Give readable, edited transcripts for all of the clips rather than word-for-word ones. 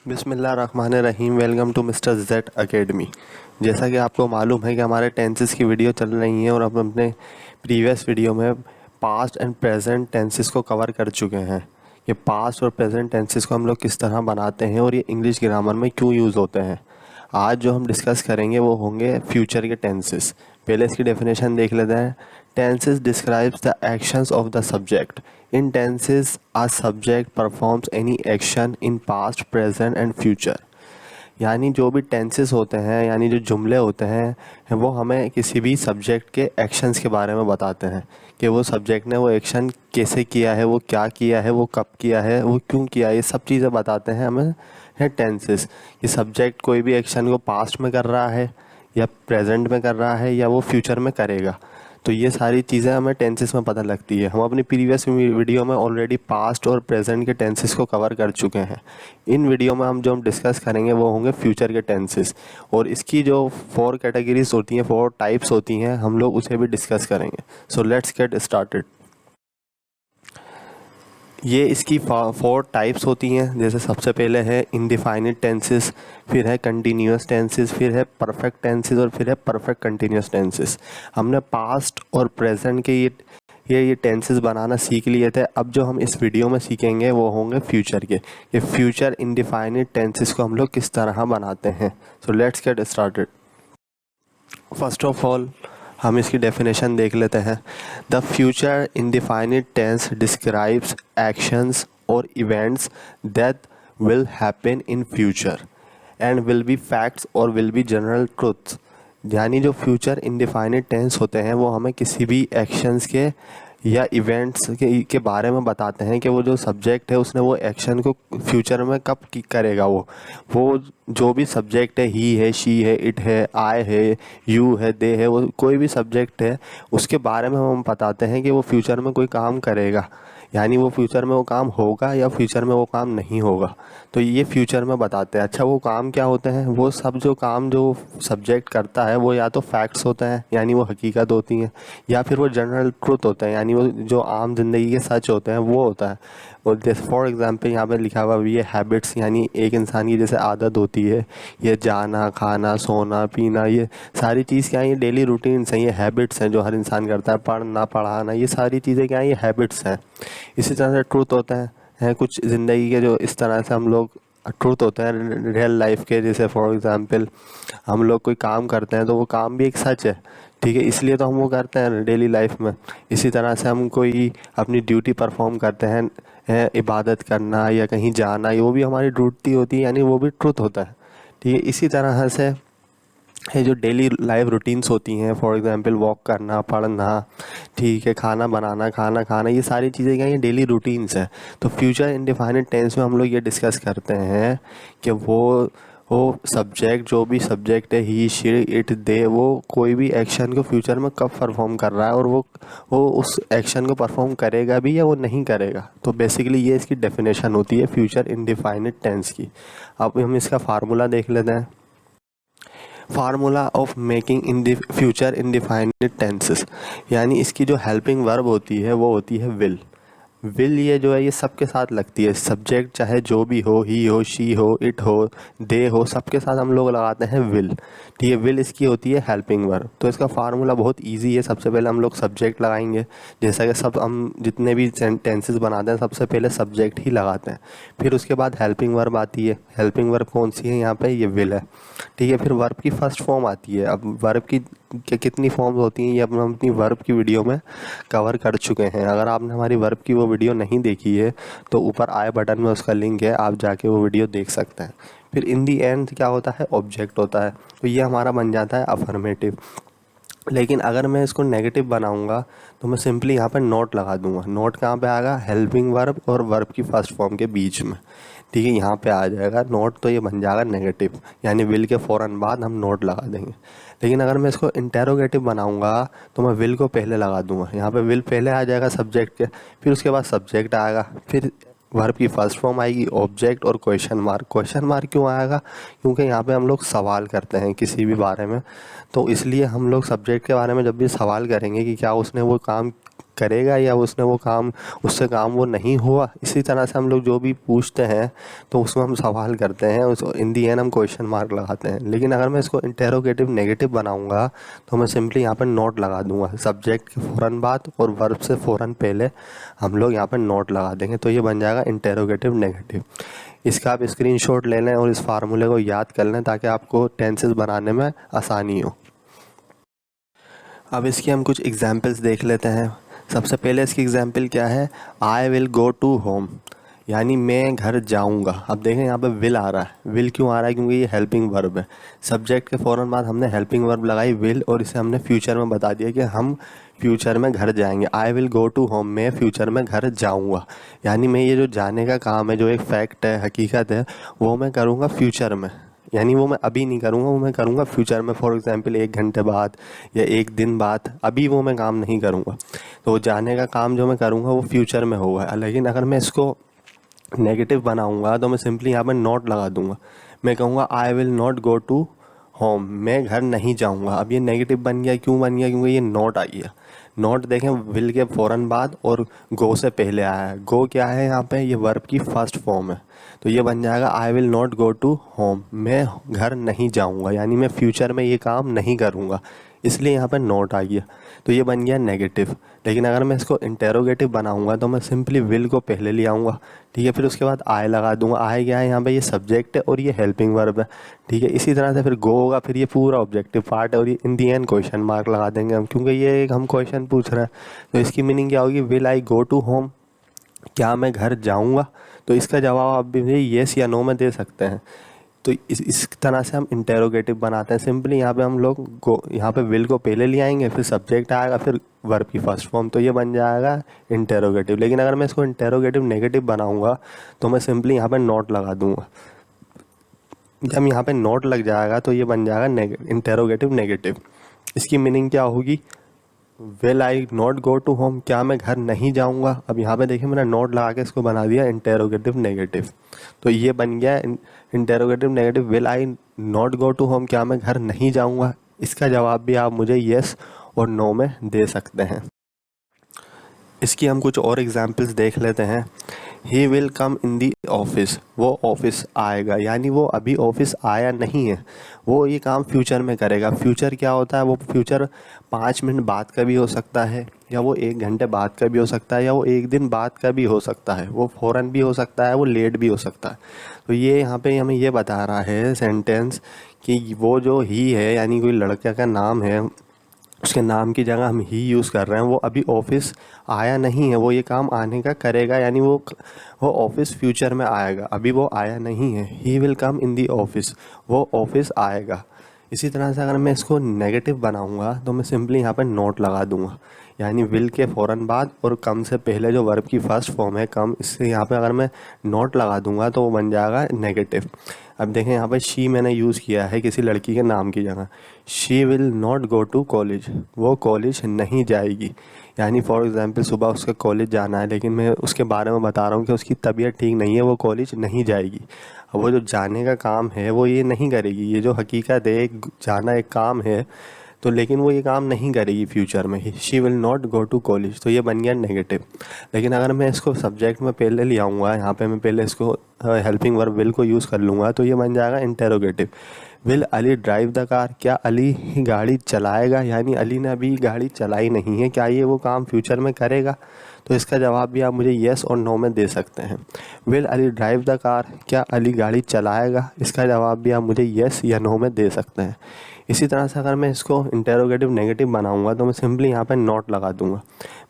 बिस्मिल्लाहिर्रहमानिर्रहीम। Welcome to Mister Z Academy. जैसा कि आपको मालूम है कि हमारे टेंसेस की वीडियो चल रही हैं और अब अपने प्रीवियस वीडियो में पास्ट एंड प्रेजेंट टेंसेस को कवर कर चुके हैं। ये पास्ट और प्रेजेंट टेंसेस को हम लोग किस तरह बनाते हैं और ये इंग्लिश ग्रामर में क्यों यूज़ होते हैं। आज जो हम डिस्कस करेंगे वो होंगे फ्यूचर के टेंसेस। पहले इसकी डेफिनेशन देख लेते हैं। Tenses describes the actions of the subject. In tenses a subject performs any action in past, present and future. यानी जो भी टेंसेस होते हैं, यानी जो जुमले होते हैं, वो हमें किसी भी सब्जेक्ट के एक्शंस के बारे में बताते हैं कि वो सब्जेक्ट ने वो एक्शन कैसे किया है, वो क्या किया है, वो कब किया है, वो क्यों किया है। ये सब चीज़ें बताते हैं हमें है टेंसेस। ये सब्जेक्ट कोई भी एक्शन को पास्ट में कर रहा है या प्रेजेंट में कर रहा है या वो फ्यूचर में करेगा। तो ये सारी चीज़ें हमें टेंसेस में पता लगती है। हम अपनी प्रीवियस वीडियो में ऑलरेडी पास्ट और प्रेजेंट के टेंसेस को कवर कर चुके हैं। इन वीडियो में हम डिस्कस करेंगे वो होंगे फ्यूचर के टेंसेस, और इसकी जो 4 कैटेगरीज होती हैं, 4 टाइप्स होती हैं, हम लोग उसे भी डिस्कस करेंगे। सो लेट्स गेट स्टार्टेड। ये इसकी 4 टाइप्स होती हैं। जैसे सबसे पहले है इनडिफाइनिट टेंसेस, फिर है कंटिन्यूस टेंसेस, फिर है परफेक्ट टेंसेस और फिर है परफेक्ट कंटिन्यूस टेंसेस। हमने पास्ट और प्रेजेंट के ये टेंसेस बनाना सीख लिए थे। अब जो हम इस वीडियो में सीखेंगे वो होंगे फ्यूचर के। ये फ्यूचर इनडिफाइनिट टेंसेस को हम लोग किस तरह बनाते हैं। So let's get started. First of all हम इसकी डेफिनेशन देख लेते हैं। The future indefinite tense describes actions और events that will happen in future and will be facts और विल बी जनरल ट्रुथ्स। यानी जो फ्यूचर इंडिफाइनिट टेंस होते हैं वो हमें किसी भी एक्शंस के या इवेंट्स के बारे में बताते हैं कि वो जो सब्जेक्ट है उसने वो एक्शन को फ्यूचर में कब करेगा। वो जो भी सब्जेक्ट है, ही है, शी है, इट है, आई है, यू है, दे है, वो कोई भी सब्जेक्ट है उसके बारे में हम बताते हैं कि वो फ्यूचर में कोई काम करेगा। यानी वो फ्यूचर में वो काम होगा या फ्यूचर में वो काम नहीं होगा। तो ये फ्यूचर में बताते हैं। अच्छा, वो काम क्या होते हैं? वो सब जो काम जो सब्जेक्ट करता है वो या तो फैक्ट्स होते हैं, यानी वो हकीकत होती हैं, या फिर वो जनरल ट्रुथ होते हैं, यानी वो जो आम जिंदगी के सच होते हैं वो होता है। और जैसे फॉर एग्जांपल यहाँ पे लिखा हुआ ये हैबिट्स, यानी एक इंसान की जैसे आदत होती है, ये जाना, खाना, सोना, पीना, ये सारी चीज़ क्या है? ये डेली रूटीन्स हैं, ये हैबिट्स हैं जो हर इंसान करता है। पढ़ना, पढ़ाना, ये सारी चीज़ें क्या है? ये हैबिट्स हैं। इसी तरह से ट्रुथ होते हैं कुछ ज़िंदगी के जो इस तरह से हम लोग ट्रुथ होते हैं रियल लाइफ के। जैसे फॉर एग्जांपल हम लोग कोई काम करते हैं तो वो काम भी एक सच है, ठीक है, इसलिए तो हम वो करते हैं डेली लाइफ में। इसी तरह से हम कोई अपनी ड्यूटी परफॉर्म करते हैं, इबादत करना या कहीं जाना, ये वो भी हमारी ड्यूटी होती है, यानी वो भी ट्रुथ होता है, ठीक है। इसी तरह से ये जो डेली लाइफ रूटीन्स होती हैं, फॉर एग्जांपल वॉक करना, पढ़ना, ठीक है, खाना बनाना, खाना खाना, ये सारी चीज़ें क्या, ये डेली रूटीन्स हैं। तो फ्यूचर इंडिफाइनिट टेंस में हम लोग ये डिस्कस करते हैं कि वो सब्जेक्ट, जो भी सब्जेक्ट है, ही, शी, इट, दे, वो कोई भी एक्शन को फ्यूचर में कब परफॉर्म कर रहा है और वो उस एक्शन को परफॉर्म करेगा भी या वो नहीं करेगा। तो बेसिकली ये इसकी डेफिनेशन होती है फ्यूचर इंडिफाइनिट टेंस की। अब हम इसका फार्मूला देख लेते हैं। Formula of making in future indefinite tenses, यानी इसकी जो हेल्पिंग वर्ब होती है वो होती है विल। विल ये जो है ये सबके साथ लगती है। सब्जेक्ट चाहे जो भी हो, ही हो, शी हो, इट हो, दे हो, सबके साथ हम लोग लगाते हैं विल, ठीक है। विल इसकी होती है हेल्पिंग वर्ब। तो इसका फार्मूला बहुत इजी है। सबसे पहले हम लोग सब्जेक्ट लगाएंगे, जैसा कि सब हम जितने भी टेंसेस बनाते हैं सबसे पहले सब्जेक्ट ही लगाते हैं। फिर उसके बाद हेल्पिंग वर्ब आती है। हेल्पिंग वर्ब कौन सी है? यहाँ पे ये विल है, ठीक है। फिर वर्ब की फर्स्ट फॉर्म आती है। अब वर्ब की कितनी फॉर्म्स होती हैं ये हम अपनी वर्ब की वीडियो में कवर कर चुके हैं। अगर आपने हमारी वर्ब की वो वीडियो नहीं देखी है तो ऊपर आई बटन में उसका लिंक है, आप जाके वो वीडियो देख सकते हैं। फिर इन दी एंड क्या होता है? ऑब्जेक्ट होता है। तो ये हमारा बन जाता है अफर्मेटिव। लेकिन अगर मैं इसको नेगेटिव बनाऊंगा तो मैं सिंपली यहाँ पर नोट लगा दूंगा। नोट कहाँ पे आएगा? हेल्पिंग वर्ब और वर्ब की फर्स्ट फॉर्म के बीच में, ठीक है, यहाँ पे आ जाएगा नोट। तो ये बन जाएगा नेगेटिव, यानी विल के फ़ौरन बाद हम नोट लगा देंगे। लेकिन अगर मैं इसको इंटेरोगेटिव बनाऊंगा तो मैं विल को पहले लगा दूंगा। यहाँ पे विल पहले आ जाएगा सब्जेक्ट के, फिर उसके बाद सब्जेक्ट आएगा, फिर वर्ब की फर्स्ट फॉर्म आएगी, ऑब्जेक्ट और क्वेश्चन मार्क। क्वेश्चन मार्क क्यों आएगा? क्योंकि यहाँ पे हम लोग सवाल करते हैं किसी भी बारे में, तो इसलिए हम लोग सब्जेक्ट के बारे में जब भी सवाल करेंगे कि क्या उसने वो काम करेगा या उसने वो काम, उससे काम वो नहीं हुआ। इसी तरह से हम लोग जो भी पूछते हैं तो उसमें हम सवाल करते हैं, उस इन दी एंड हम क्वेश्चन मार्क लगाते हैं। लेकिन अगर मैं इसको इंटेरोगेटिव नेगेटिव बनाऊंगा तो मैं सिंपली यहाँ पर नोट लगा दूंगा, सब्जेक्ट के फ़ौरन बाद और वर्ब से फ़ौरन पहले हम लोग यहाँ पर नोट लगा देंगे, तो ये बन जाएगा इंटेरोगेटिव नेगेटिव। इसका आप स्क्रीनशॉट ले लें और इस फार्मूले को याद कर लें ताकि आपको टेंसेस बनाने में आसानी हो। अब इसकी हम कुछ एग्जाम्पल्स देख लेते हैं। सबसे पहले इसकी एग्जाम्पल क्या है, I will go to home, यानी मैं घर जाऊंगा। अब देखें यहाँ पे विल आ रहा है। विल क्यों आ रहा है? क्योंकि ये हेल्पिंग वर्ब है। सब्जेक्ट के फ़ौरन बाद हमने हेल्पिंग वर्ब लगाई विल, और इसे हमने फ्यूचर में बता दिया कि हम फ्यूचर में घर जाएंगे। I will go to home, मैं फ्यूचर में घर जाऊंगा, यानी मैं ये जो जाने का काम है, जो एक फैक्ट है, हकीकत है, वो मैं करूँगा फ्यूचर में, यानी वो मैं अभी नहीं करूँगा, वो मैं करूँगा फ्यूचर में। फॉर एग्जांपल 1 घंटे बाद या 1 दिन बाद, अभी वो मैं काम नहीं करूँगा। तो वो जाने का काम जो मैं करूँगा वो फ्यूचर में होगा। लेकिन अगर मैं इसको नेगेटिव बनाऊँगा तो मैं सिंपली यहाँ पर नॉट लगा दूँगा। मैं कहूँगा I will not go to home, मैं घर नहीं जाऊँगा। अब ये नेगेटिव बन गया। क्यों बन गया? क्योंकि ये नॉट आई है। नॉट देखें विल के फ़ौरन बाद और गो से पहले आया है। गो क्या है यहाँ पे? ये वर्ब की फर्स्ट फॉर्म है। तो ये बन जाएगा I will not go to home, मैं घर नहीं जाऊँगा, यानी मैं फ्यूचर में ये काम नहीं करूँगा, इसलिए यहाँ पर नॉट आ गया। तो ये बन गया नेगेटिव। लेकिन अगर मैं इसको इंटेरोगेटिव बनाऊँगा तो मैं सिंपली विल को पहले ले आऊँगा, ठीक है, फिर उसके बाद आई लगा दूँगा। आई क्या है यहाँ पे? ये सब्जेक्ट है और ये हेल्पिंग वर्ब है, ठीक है। इसी तरह से फिर गो होगा, फिर ये पूरा ऑब्जेक्टिव पार्ट है, और ये इन दी एंड क्वेश्चन मार्क लगा देंगे हम, क्योंकि ये एक हम क्वेश्चन पूछ रहे हैं। तो इसकी मीनिंग क्या होगी? Will I go to home, क्या मैं घर जाऊँगा? तो इसका जवाब आप भी येस या नो में दे सकते हैं। तो इस तरह से हम इंटेरोगेटिव बनाते हैं। सिंपली यहाँ पे हम लोग यहाँ पे विल को पहले ले आएंगे, फिर सब्जेक्ट आएगा, फिर वर्ब की फर्स्ट फॉर्म, तो ये बन जाएगा इंटेरोगेटिव। लेकिन अगर मैं इसको इंटेरोगेटिव नेगेटिव बनाऊंगा तो मैं सिंपली यहाँ पे नॉट लगा दूंगा। जब यहाँ पे नॉट लग जाएगा तो ये बन जाएगा इंटेरोगेटिव नेगेटिव। इसकी मीनिंग क्या होगी? Will I not go to home, क्या मैं घर नहीं जाऊंगा? अब यहाँ पे देखिए मैंने नॉट लगा के इसको बना दिया इंटेरोगेटिव नेगेटिव। तो ये बन गया interrogative negative, will I not go to home, क्या मैं घर नहीं जाऊंगा? इसका जवाब भी आप मुझे येस और नो में दे सकते हैं। इसकी हम कुछ और एग्जाम्पल्स देख लेते हैं। He will come in the office, वो ऑफिस आएगा, यानी वो अभी ऑफिस आया नहीं है, वो ये काम फ्यूचर में करेगा। फ्यूचर क्या होता है? वो फ्यूचर 5 मिनट बाद का भी हो सकता है, या वो 1 घंटे बाद का भी हो सकता है, या वो 1 दिन बाद का भी हो सकता है, वो फ़ौरन भी हो सकता है, वो लेट भी हो सकता है। तो ये यहाँ पे हमें ये बता रहा है सेंटेंस कि वो जो ही है, यानी कोई लड़के का नाम है, उसके नाम की जगह हम ही यूज़ कर रहे हैं, वो अभी ऑफिस आया नहीं है, वो ये काम आने का करेगा, यानी वो ऑफिस फ्यूचर में आएगा, अभी वो आया नहीं है। He will come in the office, वो ऑफिस आएगा। इसी तरह से अगर मैं इसको नेगेटिव बनाऊंगा तो मैं सिंपली यहाँ पर नॉट लगा दूंगा, यानी विल के फ़ौरन बाद और कम से पहले जो वर्ब की फर्स्ट फॉर्म है कम, इससे यहाँ पे अगर मैं नॉट लगा दूंगा तो वो बन जाएगा नेगेटिव। अब देखें यहाँ पर शी मैंने यूज़ किया है किसी लड़की के नाम की जगह। She will not go to college, वो कॉलेज नहीं जाएगी, यानी फॉर एग्ज़ाम्पल सुबह उसका कॉलेज जाना है, लेकिन मैं उसके बारे में बता रहा हूँ कि उसकी तबीयत ठीक नहीं है, वो कॉलेज नहीं जाएगी। अब वो जो जाने का काम है वो ये नहीं करेगी, ये जो हकीकत है, एक जाना एक काम है, तो लेकिन वो ये काम नहीं करेगी फ्यूचर में। She will not go to college, तो ये बन गया नेगेटिव। लेकिन अगर मैं इसको सब्जेक्ट में पहले ले आऊँगा, यहाँ पे मैं पहले इसको हेल्पिंग वर्ब विल को यूज़ कर लूँगा, तो ये बन जाएगा interrogative. Will Ali drive the car, क्या अली ही गाड़ी चलाएगा, यानी अली ने अभी गाड़ी चलाई नहीं है, क्या ये वो काम फ्यूचर में करेगा? तो इसका जवाब भी आप मुझे येस और नो में दे सकते हैं। Will Ali drive the car, क्या अली गाड़ी चलाएगा? इसका जवाब भी आप मुझे येस या नो में दे सकते हैं। इसी तरह से अगर मैं इसको इंटेरोगेटिव नेगेटिव बनाऊंगा तो मैं सिंपली यहाँ पे नॉट लगा दूंगा।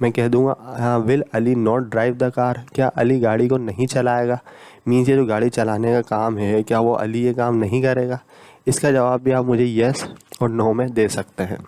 मैं कह दूंगा will Ali not drive the car, क्या अली गाड़ी को नहीं चलाएगा? मीन्स ये जो गाड़ी चलाने का काम है, क्या वो अली ये काम नहीं करेगा? इसका जवाब भी आप मुझे येस और नो में दे सकते हैं।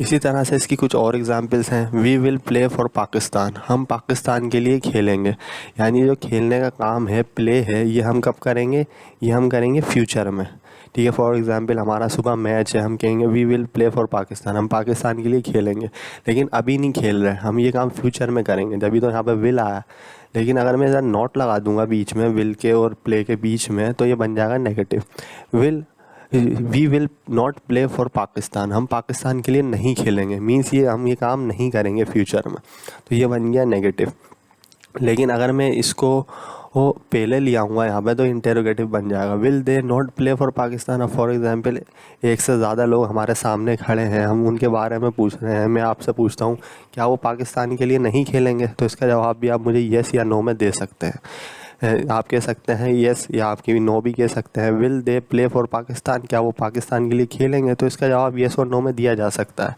इसी तरह से इसकी कुछ और एग्जांपल्स हैं। We will play for Pakistan, हम पाकिस्तान के लिए खेलेंगे, यानी जो खेलने का काम है, प्ले है, ये हम कब करेंगे? ये हम करेंगे फ्यूचर में, ठीक है। फॉर एग्जांपल हमारा सुबह मैच है, हम कहेंगे we will play for Pakistan, हम पाकिस्तान के लिए खेलेंगे, लेकिन अभी नहीं खेल रहे, हम ये काम फ्यूचर में करेंगे, तभी तो यहाँ पर विल आया। लेकिन अगर मैं इधर नॉट लगा दूंगा बीच में, विल के और प्ले के बीच में, तो ये बन जाएगा negative. Will we will not play for Pakistan, हम पाकिस्तान के लिए नहीं खेलेंगे, मीन्स ये हम ये काम नहीं करेंगे फ्यूचर में, तो ये बन गया नेगेटिव। लेकिन अगर मैं इसको वो पहले ले आऊँगा यहाँ पे तो इंटेरोगेटिव बन जाएगा, will they not play for Pakistan. अब फॉर एग्जांपल एक से ज़्यादा लोग हमारे सामने खड़े हैं, हम उनके बारे में पूछ रहे हैं, मैं आपसे पूछता हूँ क्या वो पाकिस्तान के लिए नहीं खेलेंगे, तो इसका जवाब भी आप मुझे येस या नो में दे सकते हैं। आप कह सकते हैं येस या आप भी नो भी कह सकते हैं। Will they play for Pakistan, क्या वो पाकिस्तान के लिए खेलेंगे, तो इसका जवाब येस और नो में दिया जा सकता है।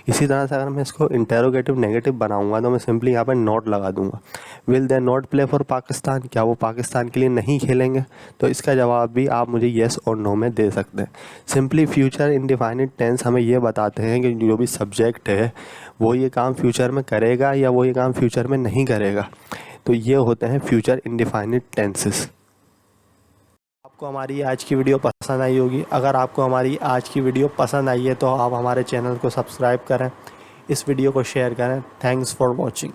इसी तरह से अगर मैं इसको इंटेरोगेटिव नेगेटिव बनाऊंगा तो मैं सिंपली यहाँ पर नॉट लगा दूंगा। Will they not play for Pakistan, क्या वो पाकिस्तान के लिए नहीं खेलेंगे, तो इसका जवाब भी आप मुझे येस और नो में दे सकते हैं। सिंपली फ्यूचर इंडिफाइनिट टेंस हमें ये बताते हैं कि जो भी सब्जेक्ट है वो ये काम फ्यूचर में करेगा या वो ये काम फ्यूचर में नहीं करेगा, तो ये होते हैं फ्यूचर इंडिफाइनिट टेंसेस। आपको हमारी आज की वीडियो पसंद आई होगी। अगर आपको हमारी आज की वीडियो पसंद आई है तो आप हमारे चैनल को सब्सक्राइब करें, इस वीडियो को शेयर करें। Thanks for watching.